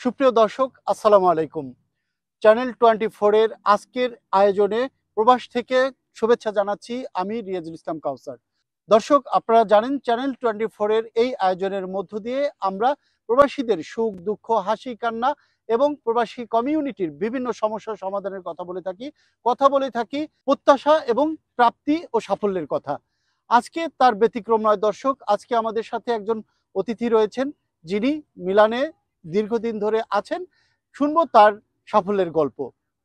সুপ্রিয় দর্শক, আসসালামু আলাইকুম। চ্যানেল 24 এর আজকের আয়োজনে প্রবাস থেকে শুভেচ্ছা জানাচ্ছি আমি রিয়াজুল ইসলাম কাউসার। দর্শক, আপনারা জানেন চ্যানেল 24 এর এই আয়োজনের মধ্য দিয়ে আমরা প্রবাসীদের সুখ দুঃখ হাসি কান্না এবং প্রবাসী কমিউনিটির বিভিন্ন সমস্যার সমাধানের কথা বলে থাকি প্রত্যাশা এবং প্রাপ্তি ও সাফল্যের কথা। আজকে তার ব্যতিক্রম নয় দর্শক, আজকে আমাদের সাথে একজন অতিথি রয়েছেন যিনি মিলানে দীর্ঘদিন ধরে আছেন। শুনবো তার সাফল্যের গল্প।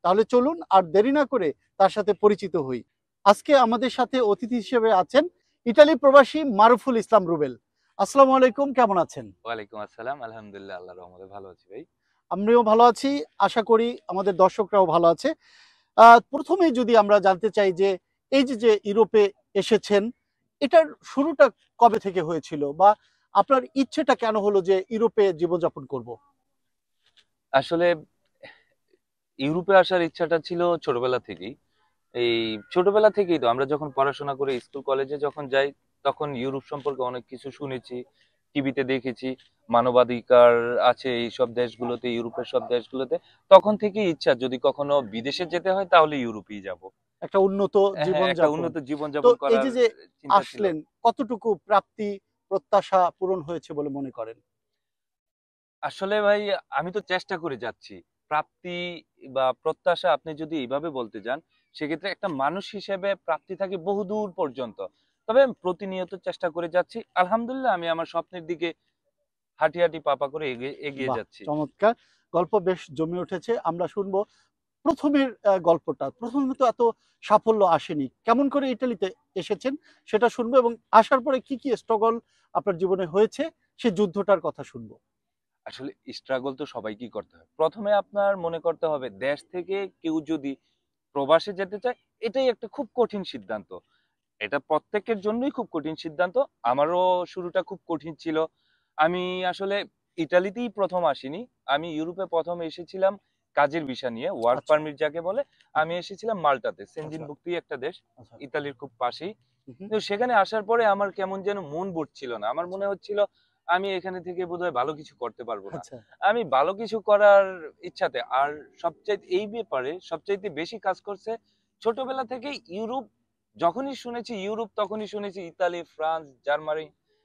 তাহলে চলুন আর দেরি না করে তার সাথে পরিচিত হই। আজকে আমাদের সাথে অতিথি হিসেবে আছেন ইতালি প্রবাসী মারুফুল ইসলাম রুবেল। আসসালামু আলাইকুম, কেমন আছেন? ওয়ালাইকুম আসসালাম। আলহামদুলিল্লাহ, আল্লাহর রহমতে ভালো আছি ভাই। আমিও ভালো আছি, আশা করি আমাদের দর্শকরাও ভালো আছে। প্রথমেই যদি আমরা জানতে চাই যে এই যে ইউরোপে এসেছেন, এটার শুরুটা কবে থেকে হয়েছিল বা আপনার ইচ্ছেটা কেন হলো যে ইউরোপে জীবনযাপন করব? আসলে ইউরোপে আসার ইচ্ছাটা ছিল ছোটবেলা থেকেই। এই ছোটবেলা থেকেই তো আমরা যখন পড়াশোনা করে স্কুল কলেজে যখন যাই, তখন ইউরোপ সম্পর্কে অনেক কিছু শুনেছি, টিভিতে দেখেছি, মানবাধিকার আছে এইসব দেশগুলোতে, ইউরোপের সব দেশগুলোতে। তখন থেকেই ইচ্ছা যদি কখনো বিদেশে যেতে হয় তাহলে ইউরোপেই যাব। একটা উন্নত হ্যাঁ, একটা জীবনযাপন। উন্নত তো জীবনযাপন এই করার যে চিন্তা ছিল। আসলেন, কতটুকু প্রাপ্তি প্রত্যাশা পূরণ হয়েছে বলে মনে করেন? আসলে ভাই, আমি তো চেষ্টা করে যাচ্ছি। প্রাপ্তি বা প্রত্যাশা আপনি যদি এইভাবে বলতে যান, সেক্ষেত্রে একটা মানুষ হিসেবে প্রাপ্তি থাকে বহুদূর পর্যন্ত। তবে আমি প্রতিনিয়ত চেষ্টা করে যাচ্ছি। আলহামদুলিল্লাহ, আমি আমার স্বপ্নের দিকে হাঁটি, হাঁটি পা, পা করে এগিয়ে এগিয়ে বাহ! যাচ্ছি। চমৎকার। গল্প বেশ জমে উঠেছে। আমরা শুনবো প্রথমের গল্পটা। প্রথমে তো এত সাফল্য আসেনি। কেমন করে ইটালিতে এসেছেন সেটা শুনবো এবং আসার পরে কি স্ট্রাগল আপনার জীবনে হয়েছে সেই যুদ্ধটার কথা শুনবো। আসলে স্ট্রাগল তো সবাইকেই করতে হয়। ১ম এ আপনার মনে করতে হবে দেশ থেকে কেউ যদি প্রবাসে যেতে চায়, এটাই একটা খুব কঠিন সিদ্ধান্ত। এটা প্রত্যেকের জন্যই খুব কঠিন সিদ্ধান্ত। আমারও শুরুটা খুব কঠিন ছিল। আমি আসলে ইটালিতেই ১ম আসিনি। আমি ইউরোপে ১ম এসেছিলাম কাজের ভিসা নিয়ে, ওয়ার্ক আচ্ছা, পারমিট যাকে বলে। আমি এসেছিলাম মাল্টাতে। আচ্ছা, সেনজিনভুক্তই একটা দেশ, আচ্ছা। ইতালির খুব পাশেই। হু, হু। কিন্তু সেখানে আসার পরে আমার কেমন যেন মন ভরছিল না। আমার আচ্ছা, মনে হচ্ছিল আমি এখানে থেকে বোধহয় ভালো কিছু করতে পারবো না। আচ্ছা। আমি ভালো কিছু করার ইচ্ছাতে আর সবচাইতে এই ব্যাপারে সবচাইতে বেশি কাজ করছে ছোটবেলা থেকেই ইউরোপ। যখনই শুনেছি ইউরোপ তখনই শুনেছি ইতালি, ফ্রান্স,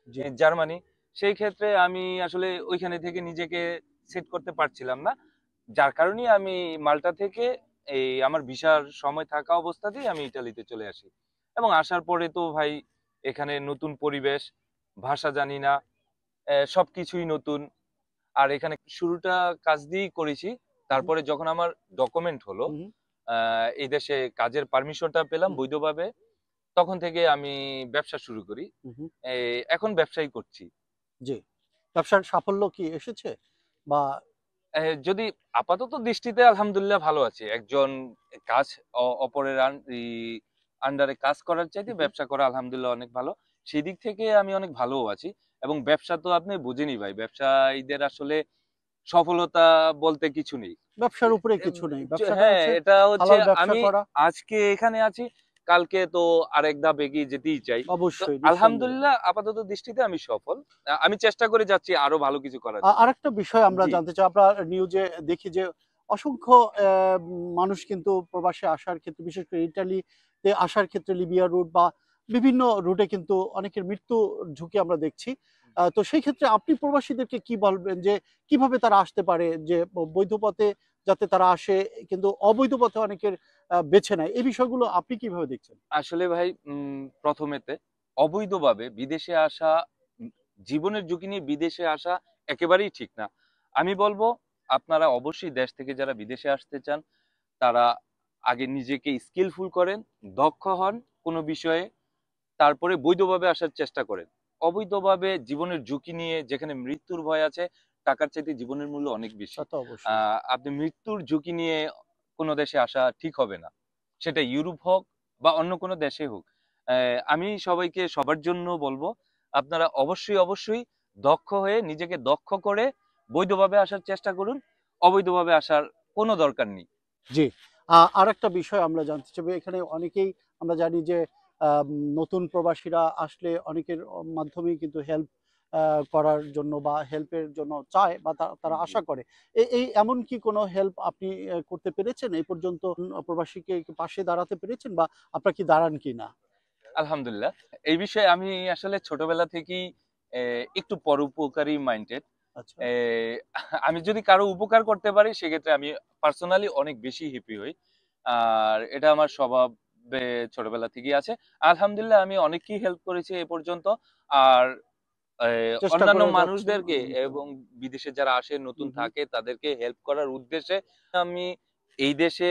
জি। জার্মানি। সেই ক্ষেত্রে আমি আসলে ওইখানে থেকে নিজেকে সেট করতে পারছিলাম না। যার কারণেই আমি মাল্টা থেকে এই আমার ভিসার সময় থাকা অবস্থাতেই আমি ইতালিতে চলে আসি। এবং আসার পরে তো ভাই এখানে নতুন পরিবেশ, ভাষা জানি না, সবকিছুই নতুন। আর এখানে শুরুটা কাজ দিয়েই করেছি। হু, হু, তারপরে যখন আমার ডকুমেন্ট হলো, হু, হু, এই দেশে কাজের পারমিশনটা পেলাম হু, বৈধভাবে, তখন থেকে আমি ব্যবসা শুরু করি। হু, হু। এখন ব্যবসাই করছি। জি। ব্যবসার সাফল্য কি এসেছে? বা যদি আপাতত দৃষ্টিতে আলহামদুলিল্লাহ ভালো আছি। একজন কাজ অপরের আন্ডারে কাজ করার চাইতে হু, হু। ব্যবসা করা আলহামদুলিল্লাহ অনেক ভালো। সেদিক থেকে আমি অনেক ভালোও আছি। এবং ব্যবসা তো আপনি বোঝেনই ভাই, ব্যবসায়ীদের আসলে সফলতা বলতে কিছু নেই। ব্যবসার উপরে এম কিছু নেই। জ ব্যবসাটা হ্যাঁ, হচ্ছে এটা হচ্ছে হালাল ব্যবসা আমি করা। আজকে এখানে আছি, কালকে তো আরেক ধাপ এগিয়ে যেতেই চাই। তো অবশ্যই, নিঃসন্দেহে। আলহামদুলিল্লাহ আপাতত দৃষ্টিতে আমি সফল। আমি চেষ্টা করে যাচ্ছি আরো ভালো কিছু করার জন্য। আরেকটা বিষয় আমরা জি। জানতে চাই, আমরা নিউজে দেখি যে অসংখ্য মানুষ কিন্তু প্রবাসে আসার ক্ষেত্রে, বিশেষ করে ইটালিতে আসার ক্ষেত্রে লিবিয়া রুট বা বিভিন্ন রুটে কিন্তু অনেকের মৃত্যু ঝুঁকি আমরা দেখছি। তো সেই ক্ষেত্রে আপনি প্রবাসীদেরকে কি বলবেন যে কিভাবে তারা আসতে পারে? যে বৈধ পথে যাতে তারা আসে, কিন্তু অবৈধ পথে অনেকের বেছে নেয়। এই বিষয়গুলো আপনি কিভাবে দেখছেন? আসলে ভাই, প্রথমেতে অবৈধভাবে বিদেশে আসা, উম জীবনের ঝুঁকি নিয়ে বিদেশে আসা একেবারেই ঠিক না। আমি বলবো আপনারা অবশ্যই দেশ থেকে যারা বিদেশে আসতে চান, তারা আগে নিজেকে স্কিলফুল করেন, দক্ষ হন কোনো বিষয়ে, তারপরে বৈধভাবে আসার চেষ্টা করেন। অবৈধভাবে জীবনের ঝুঁকি নিয়ে যেখানে মৃত্যুর ভয় আছে, টাকার চাইতে জীবনের মূল্য অনেক তা বেশি। তো অবশ্যই। আপনি মৃত্যুর ঝুঁকি নিয়ে কোনো দেশে আসা ঠিক হবে না। সেটা ইউরোপ হোক বা অন্য কোনো দেশে হোক। আমি সবাইকে সবার জন্য বলবো, আপনারা অবশ্যই দক্ষ হয়ে নিজেকে দক্ষ করে বৈধভাবে আসার চেষ্টা করুন। অবৈধভাবে আসার কোনো দরকার নেই। জি। আরেকটা বিষয় আমরা জানতে চাইবো, এখানে অনেকেই আমরা জানি যে নতুন প্রবাসীরা আসলে অনেকের মাধ্যমেই কিন্তু হেল্প করার জন্য বা হেল্পের জন্য চায় বা তারা জি। আশা করে। এই এমন কি কোনো হেল্প আপনি করতে পেরেছেন এই পর্যন্ত? প্রবাসীকে কি পাশে দাঁড়াতে পেরেছেন বা আপনারা কি দাঁড়ান কিনা? আলহামদুলিল্লাহ। এই বিষয়ে আমি আসলে ছোটবেলা থেকেই একটু পরোপকারী মাইন্ডেড। আচ্ছা। এ আমি যদি কারো উপকার করতে পারি সেক্ষেত্রে আমি পার্সোনালি অনেক বেশি হ্যাপি হই। আর এটা আমার স্বভাবে ছোটবেলা থেকেই আছে। আলহামদুলিল্লাহ আমি অনেককেই হেল্প করেছি এ পর্যন্ত। আর চেষ্টা অন্যান্য করে যাচ্ছেন। মানুষদেরকে এবং বিদেশে যারা আসে নতুন হুম, হুম। থাকে তাদেরকে হেল্প করার উদ্দেশ্যে আমি এই দেশে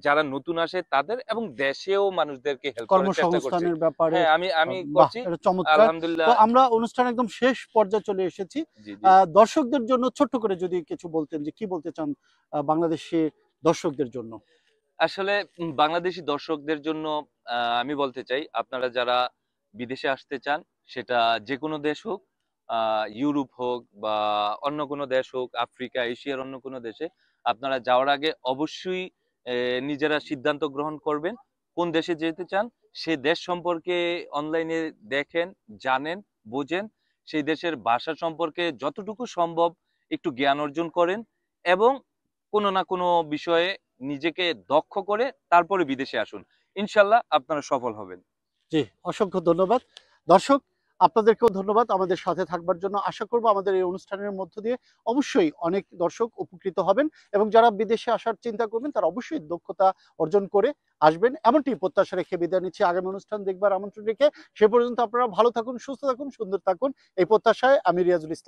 যারা নতুন আসে তাদের এবং দেশেও মানুষদেরকে হেল্প করার চেষ্টা করছি। কর্মসংস্থানের ব্যাপারে হ্যাঁ, আমি বাহ! করছি। এটা চমৎকার। তো আলহামদুলিল্লাহ। আমরা অনুষ্ঠান একদম শেষ পর্যায়ে চলে এসেছি। জি, জি। দর্শকদের জন্য ছোট্ট করে যদি কিছু বলতেন যে কি বলতে চান বাংলাদেশি দর্শকদের জন্য? আসলে বাংলাদেশী দর্শকদের জন্য আমি বলতে চাই, আপনারা যারা বিদেশে আসতে চান, সেটা যেকোনো দেশ হোক, আ ইউরোপ হোক বা অন্য কোনো দেশ হোক, আফ্রিকা, এশিয়ার অন্য কোনো দেশে, আপনারা যাওয়ার আগে অবশ্যই নিজেরা সিদ্ধান্ত গ্রহণ করবেন। কোন দেশে যেতে চান, সে দেশ সম্পর্কে অনলাইনে দেখেন, জানেন, বোঝেন। সেই দেশের ভাষা সম্পর্কে যতটুকু সম্ভব একটু জ্ঞান অর্জন করেন এবং কোনো না কোনো বিষয়ে নিজেকে দক্ষ করে তারপরে বিদেশে আসুন। ইনশাআল্লাহ আপনারা সফল হবেন। জি, অসংখ্য ধন্যবাদ। দর্শক, আপনাদেরকেও ধন্যবাদ আমাদের সাথে থাকবার জন্য। আশা করব আমাদের এই অনুষ্ঠানের মধ্য দিয়ে অবশ্যই অনেক দর্শক উপকৃত হবেন এবং যারা বিদেশে আসার চিন্তা করবেন তারা অবশ্যই দক্ষতা অর্জন করে আসবেন। এমনটি প্রত্যাশা রেখে বিদায় নিচ্ছি। আগামী অনুষ্ঠান দেখবার আমন্ত্রণ রেখে সে পর্যন্ত আপনারা ভালো থাকুন, সুস্থ থাকুন, সুন্দর থাকুন। এই প্রত্যাশায় আমি রিয়াজুল ইসলাম।